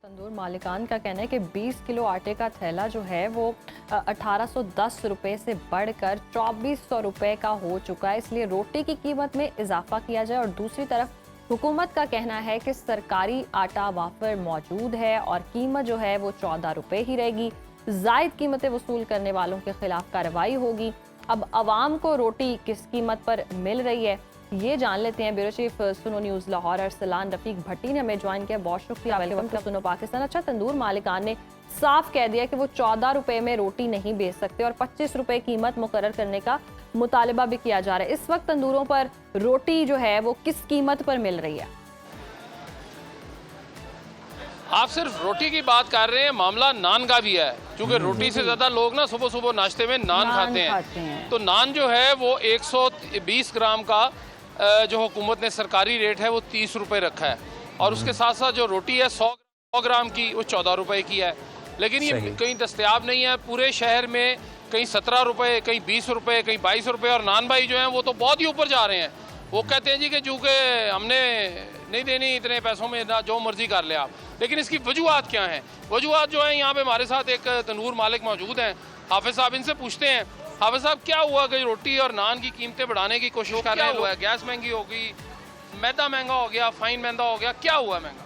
तंदूर मालिकान का कहना है कि 20 किलो आटे का थैला जो है वो 1810 रुपये से बढ़कर 2400 रुपये का हो चुका है। इसलिए रोटी की कीमत में इजाफा किया जाए। और दूसरी तरफ हुकूमत का कहना है कि सरकारी आटा वाफर मौजूद है और कीमत जो है वो 14 रुपये ही रहेगी। जायद कीमतें वसूल करने वालों के खिलाफ कार्रवाई होगी। अब अवाम को रोटी किस कीमत पर मिल रही है ये जान लेते हैं। ब्यूरो चीफ सुनो न्यूज़ लाहौर अरसलान रफीक भट्टी ने हमें ज्वाइन किया। बहुत शुक्रिया। वेलकम टू सुनो पाकिस्तान। अच्छा, तंदूर मालिकान ने साफ कह दिया कि वो 14 रुपये में रोटी नहीं बेच सकते और 25 रुपये कीमत मुकर्रर करने का मुतालबा भी किया जा रहा है। इस वक्त तंदूरों पर रोटी जो है वो किस कीमत पर मिल रही है? आप सिर्फ रोटी की बात कर रहे हैं, मामला नान का भी है, क्योंकि रोटी से ज़्यादा लोग ना सुबह सुबह नाश्ते में नान खाते हैं। तो नान जो है वो 120 ग्राम का जो हुकूमत ने सरकारी रेट है वो 30 रुपये रखा है। और उसके साथ साथ जो रोटी है 100 ग्राम की वो 14 रुपये की है। लेकिन ये कहीं दस्तयाब नहीं है पूरे शहर में। कहीं 17 रुपये, कहीं 20 रुपये, कहीं 22 रुपये। और नान भाई जो हैं वो तो बहुत ही ऊपर जा रहे हैं। वो कहते हैं जी कि चूँकि हमने नहीं देनी इतने पैसों में, ना जो मर्जी कर ले आप। लेकिन इसकी वजूहत क्या हैं? वजूहत जो हैं, यहाँ पे हमारे साथ एक तंदूर मालिक मौजूद हैं, हाफिज साहब। इनसे पूछते हैं, हाफिज साहब क्या हुआ कि रोटी और नान की कीमतें बढ़ाने की कोशिश कर रहे हैं? गैस महंगी हो गई, मैदा महंगा हो गया, फाइन मैदा हो गया, क्या हुआ महंगा?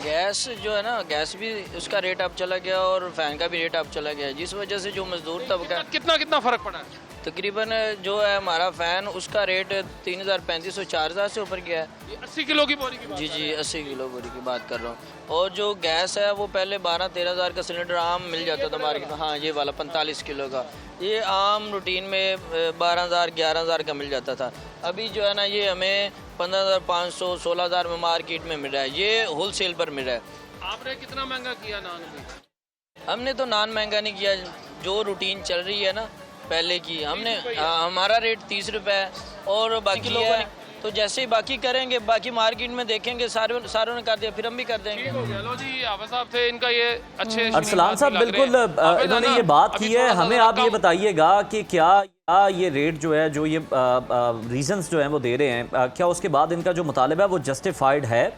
गैस जो है ना, गैस भी उसका रेट अब चला गया और फैन का भी रेट अब चला गया, जिस वजह से जो मजदूर तबका कितना फ़र्क पड़ा है? तकरीबन जो है हमारा फ़ैन उसका रेट 3035 और 4000 से ऊपर गया है। 80 किलो की बोरी की बात? जी 80 किलो बोरी की बात कर रहा हूँ। और जो गैस है वो पहले 12-13 हज़ार का सिलेंडर आम मिल जाता था मार्केट में। हाँ, ये वाला 45 किलो का, ये आम रूटीन में 12,000-11,000 का मिल जाता था। अभी जो है ना ये हमें 15,500-16,000 में मार्केट में मिल रहा है। ये होल सेल पर मिल रहा है। आपने कितना महंगा किया नान भी? हमने तो नान महंगा नहीं किया, जो रूटीन चल रही है ना पहले की, हमने हमारा रेट 30 रुपये है और बाकी है तो जैसे ही बाकी करेंगे, बाकी मार्केट में देखेंगे, सारों ने कर दिया, फिर हम भी कर देंगे। लो जी, हाफिज साहब थे, इनका ये अच्छे अरसलान साहब बिल्कुल इन्होंने ये बात की है। हमें आप ये बताइएगा कि क्या ये रेट जो है, जो ये रीजंस जो हैं वो दे रहे हैं, क्या उसके बाद इनका जो मुतालिबा है वो जस्टिफाइड है?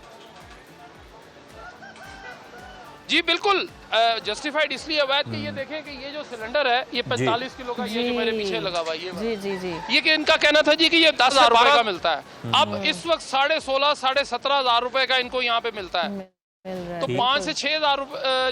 जी बिल्कुल जस्टिफाइड इसलिए हुआ है कि ये देखें कि ये जो सिलेंडर है ये 45 किलो का, ये जो मेरे पीछे लगा हुआ है ये कि इनका कहना था जी कि ये 10,000 रुपए का मिलता है। अब इस वक्त 16,500-17,000 रुपए का इनको यहाँ पे मिलता है। तो 5 से 6,000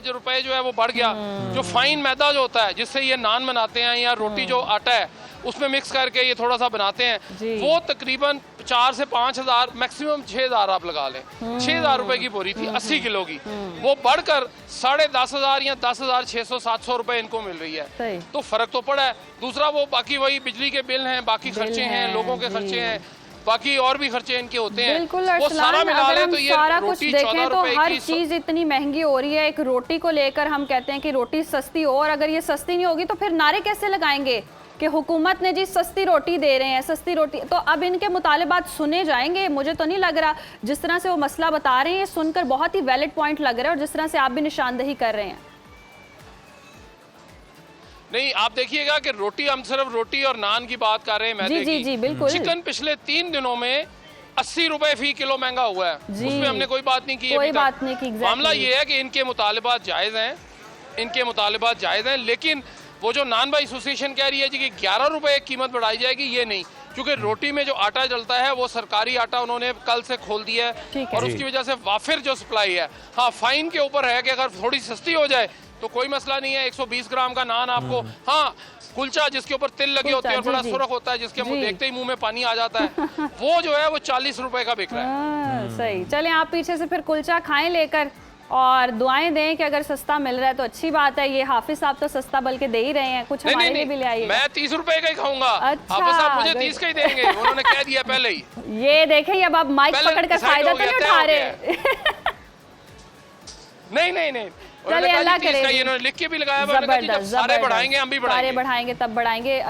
रुपए जो है वो बढ़ गया। जो फाइन मैदा जो होता है जिससे ये नान बनाते हैं या रोटी जो आटा है उसमें मिक्स करके ये थोड़ा सा बनाते हैं, वो तकरीबन 4 से 5,000, मैक्सिमम 6,000 आप लगा लें। 6,000 रुपए की बोरी थी 80 किलो की, वो बढ़कर 10,500 या 10,600-700 रुपए इनको मिल रही है। तो फर्क तो पड़ा है। दूसरा वो बाकी वही बिजली के बिल हैं, बाकी खर्चे हैं, लोगों के खर्चे हैं, बाकी और भी खर्चे इनके होते हैं। बिल्कुल, वो सारा मिला ले तो ये सारा कुछ रोटी देखें 14 तो रुपए हर की चीज इतनी महंगी हो रही है। एक रोटी को लेकर हम कहते हैं कि रोटी सस्ती हो, और अगर ये सस्ती नहीं होगी तो फिर नारे कैसे लगाएंगे कि हुकूमत ने जी सस्ती रोटी दे रहे हैं, सस्ती रोटी। तो अब इनके मुतालिबात सुने जाएंगे? मुझे तो नहीं लग रहा। जिस तरह से वो मसला बता रहे हैं सुनकर बहुत ही वैलिड पॉइंट लग रहा है, और जिस तरह से आप भी निशानदेही कर रहे हैं। नहीं, आप देखिएगा कि रोटी, हम सिर्फ रोटी और नान की बात कर रहे हैं मैदे की। जी बिल्कुल। चिकन पिछले 3 दिनों में 80 रुपए फी किलो महंगा हुआ है, उसमें हमने कोई बात नहीं की। कोई बात नहीं की। मामला ये है कि इनके मुतालिबात जायज़ हैं, इनके मुतालिबात जायज़ हैं। लेकिन वो जो नान भाई एसोसिएशन कह रही है जी कि 11 रुपए कीमत बढ़ाई जाएगी, ये नहीं, क्योंकि रोटी में जो आटा जलता है वो सरकारी आटा उन्होंने कल से खोल दिया है और उसकी वजह से वाफिर जो सप्लाई है। हाँ, फाइन के ऊपर है कि अगर थोड़ी सस्ती हो जाए तो कोई मसला नहीं है। 120 ग्राम का नान आपको, हाँ, कुलचा जिसके ऊपर तिल लगे होते हैं और बड़ा सुरख होता है, जिसके मुंह देखते ही मुंह में पानी आ जाता है, वो जो है वो 40 रुपए का बिक रहा है। सही। चलें, आप पीछे से फिर कुलचा खाएं लेकर और दुआएं दें कि अगर सस्ता मिल रहा है तो अच्छी बात है। ये हाफिज साहब तो सस्ता बल्कि दे ही रहे हैं, कुछ हमारे लिए भी ले आइए। मैं 30 रुपए का ही खाऊंगा। अच्छा, हाफिज साहब मुझे 30 का ही देंगे, उन्होंने कह दिया पहले ही। ये देखें, अब आप माइक पकड़ कर फायदा तो नहीं उठा रहे। नहीं, चलिए अल्लाह करे, इन्होंने लिख के भी लगाया हुआ है, उन्होंने कहा जी जब सारे बढ़ाएंगे हम भी सारे बढ़ाएंगे तब बढ़ाएंगे।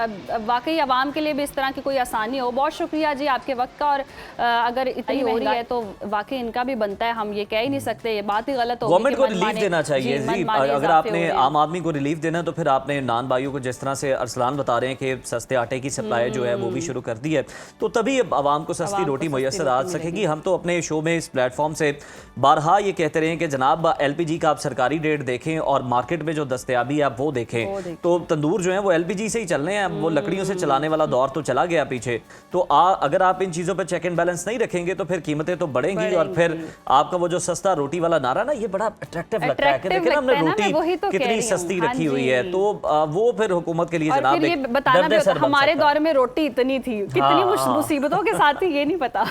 वाकई आवाम के लिए भी इस तरह की कोई आसानी हो। बहुत शुक्रिया जी आपके वक्त का। और अगर इतनी हो रही है तो वाकई इनका भी बनता है, हम ये कह ही नहीं सकते, ये बात ही गलत होगी। गवर्नमेंट को रिलीफ देना चाहिए जी। अगर आपने आम आदमी को रिलीफ देना है तो फिर आपने नान भाइयों को, जिस तरह से अरसलान बता रहे हैं कि सस्ते आटे की सप्लाई जो है वो भी शुरू कर दी है, तो तभी आवाम को सस्ती रोटी मुयसर आ सकेगी। हम तो अपने शो में इस प्लेटफॉर्म से बारहा ये कहते रहे हैं कि जनाब एलपीजी का आप सरकारी रेट देखें और मार्केट में जो दस्तयाबी है आप वो देखें। तो तंदूर जो है वो एलपीजी से ही चल रहे हैं, वो लकड़ियों से चलाने वाला दौर तो चला गया पीछे। तो अगर आप इन चीज़ों पर चेक एंड बैलेंस नहीं रखेंगे तो फिर कीमतें तो बढ़ेंगी और फिर आपका वो जो सस्ता रोटी वाला नारा ना, ये बड़ा अट्रैक्टिव लगता है कि देखिए ना हमने रोटी कितनी सस्ती रखी हुई है। तो वो फिर हुकूमत के लिए जनाब बताना भी होता, हमारे दौर में रोटी इतनी थी, कितनी मुसीबतों के साथ थी ये नहीं पता।